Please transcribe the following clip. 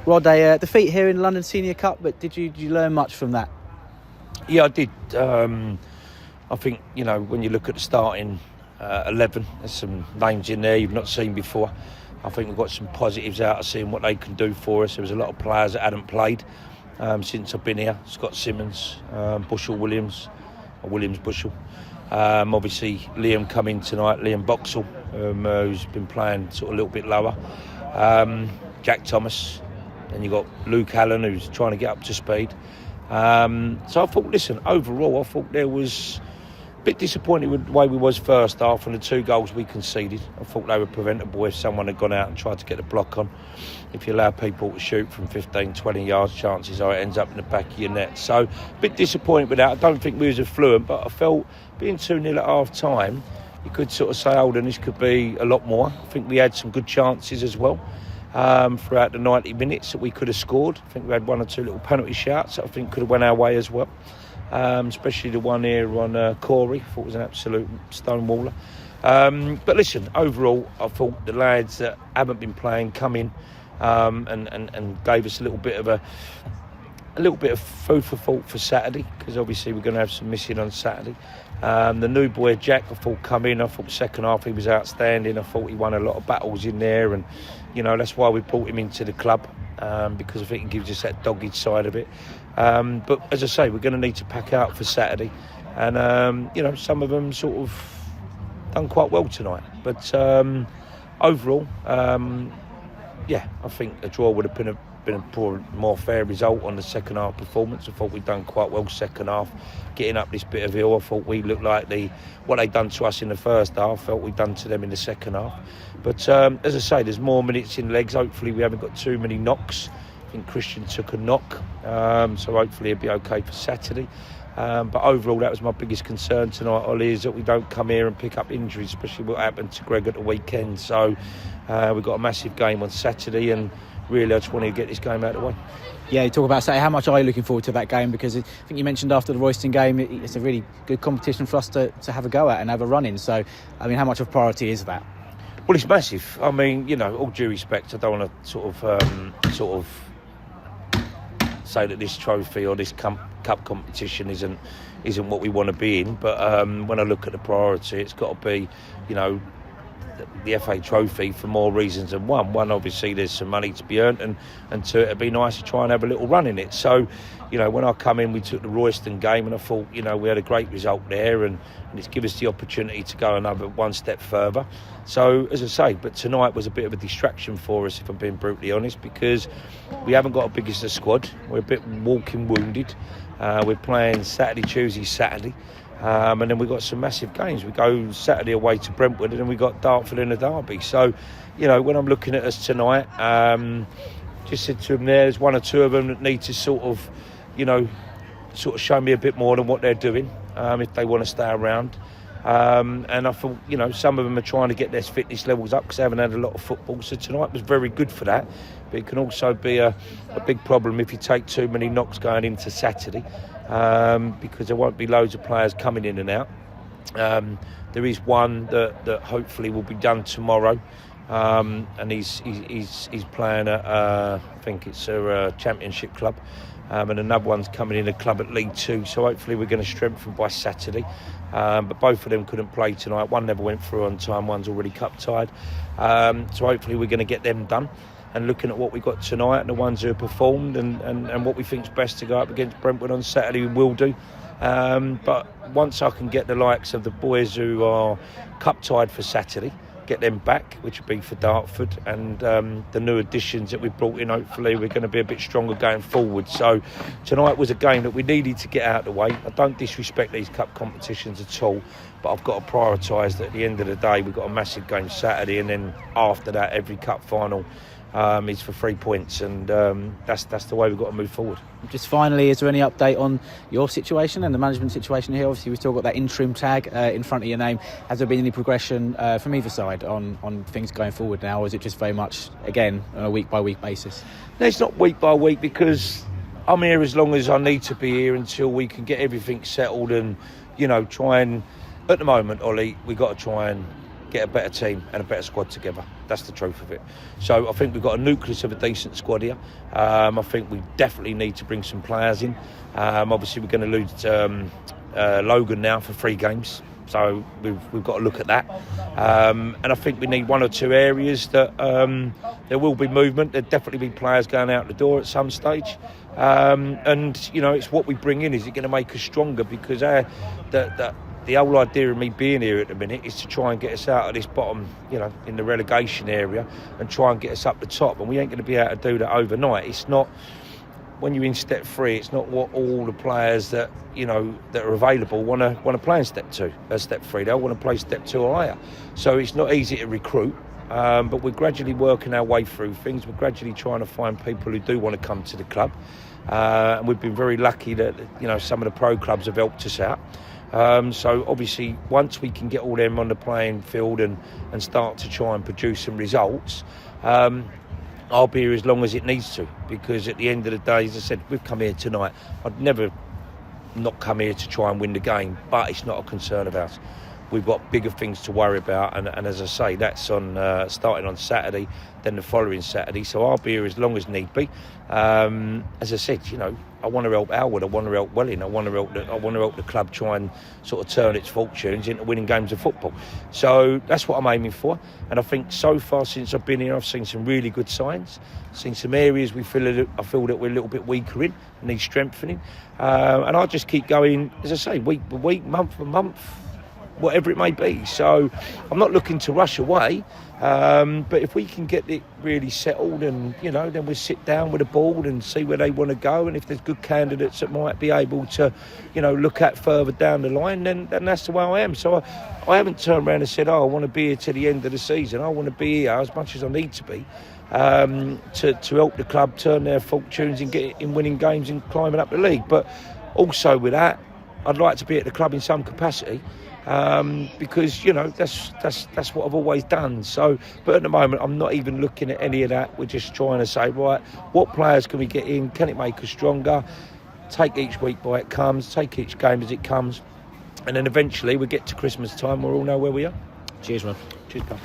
Rod, a defeat here in the London Senior Cup, but did you learn much from that? Yeah, I did. I think, when you look at the starting 11, there's some names in there you've not seen before. I think we've got some positives out of seeing what they can do for us. There was a lot of players that hadn't played since I've been here. Scott Simmons, Williams Bushell. Obviously, Liam come in tonight, Liam Boxall, who's been playing sort of a little bit lower. Jack Thomas. Then you got Luke Allen, who's trying to get up to speed. So I thought, overall, I thought there was a bit disappointed with the way we was first half and the 2 goals we conceded. I thought they were preventable if someone had gone out and tried to get the block on. If you allow people to shoot from 15, 20 yards, chances are it ends up in the back of your net. So a bit disappointed with that. I don't think we was affluent, but I felt being 2-0 at half time, you could sort of say, this could be a lot more. I think we had some good chances as well. Throughout the 90 minutes that we could have scored. I think we had 1 or 2 little penalty shouts that I think could have went our way as well. Especially the one here on Corey. I thought it was an absolute stonewaller. But listen, overall, I thought the lads that haven't been playing come in and gave us a little bit of food for thought for Saturday, because obviously we're going to have some missing on Saturday. The new boy Jack, I thought, come in. I thought the second half he was outstanding. I thought he won a lot of battles in there, and that's why we brought him into the club, because I think he gives us that dogged side of it. But as I say, we're going to need to pack out for Saturday, and some of them sort of done quite well tonight. But overall, I think a draw would have been a more fair result on the second half performance. I thought we'd done quite well second half, getting up this bit of hill. I thought we looked like what they'd done to us in the first half, felt we'd done to them in the second half. But as I say, there's more minutes in legs. Hopefully we haven't got too many knocks. I think Christian took a knock, so hopefully he'll be okay for Saturday. But overall, that was my biggest concern tonight, Ollie, is that we don't come here and pick up injuries, especially what happened to Greg at the weekend. So we've got a massive game on Saturday, and really I just wanted to get this game out of the way. Yeah, you talk about Saturday. How much are you looking forward to that game? Because I think you mentioned after the Royston game, it's a really good competition for us to have a go at and have a run in. So, how much of a priority is that? Well, it's massive. All due respect, I don't want to sort of say that this trophy or this cup competition isn't what we want to be in. But when I look at the priority, it's got to be, the FA Trophy for more reasons than one. One, obviously, there's some money to be earned, and two, it'd be nice to try and have a little run in it. So, when I come in, we took the Royston game, and I thought, we had a great result there, and it's given us the opportunity to go another one step further. So, as I say, but tonight was a bit of a distraction for us, if I'm being brutally honest, because we haven't got a biggest squad. We're a bit walking wounded. We're playing Saturday, Tuesday, Saturday. And then we've got some massive games. We go Saturday away to Brentwood, and then we've got Dartford in a derby. So, when I'm looking at us tonight, just said to them there's 1 or 2 of them that need to sort of show me a bit more than what they're doing, if they want to stay around. And I thought, some of them are trying to get their fitness levels up because they haven't had a lot of football. So tonight was very good for that. But it can also be a big problem if you take too many knocks going into Saturday. Because there won't be loads of players coming in and out. There is one that hopefully will be done tomorrow, and he's playing at I think it's a Championship club, and another one's coming in a club at League 2. So hopefully we're going to strengthen by Saturday. But both of them couldn't play tonight. One never went through on time. One's already cup tied. So hopefully we're going to get them done. And looking at what we got tonight and the ones who have performed and what we think is best to go up against Brentwood on Saturday, we will do. But once I can get the likes of the boys who are cup tied for Saturday, get them back, which would be for Dartford, and the new additions that we've brought in, hopefully we're going to be a bit stronger going forward. So tonight was a game that we needed to get out of the way. I don't disrespect these cup competitions at all, but I've got to prioritise that at the end of the day we've got a massive game Saturday, and then after that every cup final is for 3 points, and that's the way we've got to move forward. Just finally, is there any update on your situation and the management situation here? Obviously, we've still got that interim tag in front of your name. Has there been any progression from either side on things going forward now, or is it just very much, again, on a week-by-week basis? No, it's not week by week, because I'm here as long as I need to be here until we can get everything settled and, try and, at the moment, Ollie, we've got to try and get a better team and a better squad together. That's the truth of it. So I think we've got a nucleus of a decent squad here. I think we definitely need to bring some players in. Obviously, we're going to lose Logan now for 3 games. So we've got to look at that. And I think we need 1 or 2 areas that there will be movement. There'll definitely be players going out the door at some stage. And, you know, it's what we bring in. Is it going to make us stronger? Because the whole idea of me being here at the minute is to try and get us out of this bottom, you know, in the relegation area and try and get us up the top. And we ain't going to be able to do that overnight. It's not... When you're in step 3, it's not what all the players that you know that are available want to play in step 3. They'll want to play step 2 or higher. So it's not easy to recruit, but we're gradually working our way through things. We're gradually trying to find people who do want to come to the club, and we've been very lucky that you know some of the pro clubs have helped us out. So obviously, once we can get all them on the playing field and start to try and produce some results. I'll be here as long as it needs to, because at the end of the day, as I said, we've come here tonight. I'd never not come here to try and win the game, but it's not a concern of ours. We've got bigger things to worry about, and as I say, that's on starting on Saturday, then the following Saturday. So I'll be here as long as need be. As I said, you know, I want to help Alwood, I want to help Welling, I want to help the club try and sort of turn its fortunes into winning games of football. So that's what I'm aiming for. And I think so far since I've been here, I've seen some really good signs. Seen some areas I feel that we're a little bit weaker in, need strengthening. And I'll just keep going, as I say, week by week, month by month, whatever it may be. So I'm not looking to rush away, but if we can get it really settled and, you know, then we'll sit down with the board and see where they want to go, and if there's good candidates that might be able to, you know, look at further down the line, then that's the way I am. So I haven't turned around and said, I want to be here to the end of the season. I want to be here as much as I need to be to help the club turn their fortunes and get in winning games and climbing up the league. But also with that, I'd like to be at the club in some capacity. Because you know that's what I've always done. So, but at the moment I'm not even looking at any of that. We're just trying to say, right, what players can we get in? Can it make us stronger? Take each week by it comes. Take each game as it comes, and then eventually we get to Christmas time. We'll all know where we are. Cheers, man. Cheers, pal.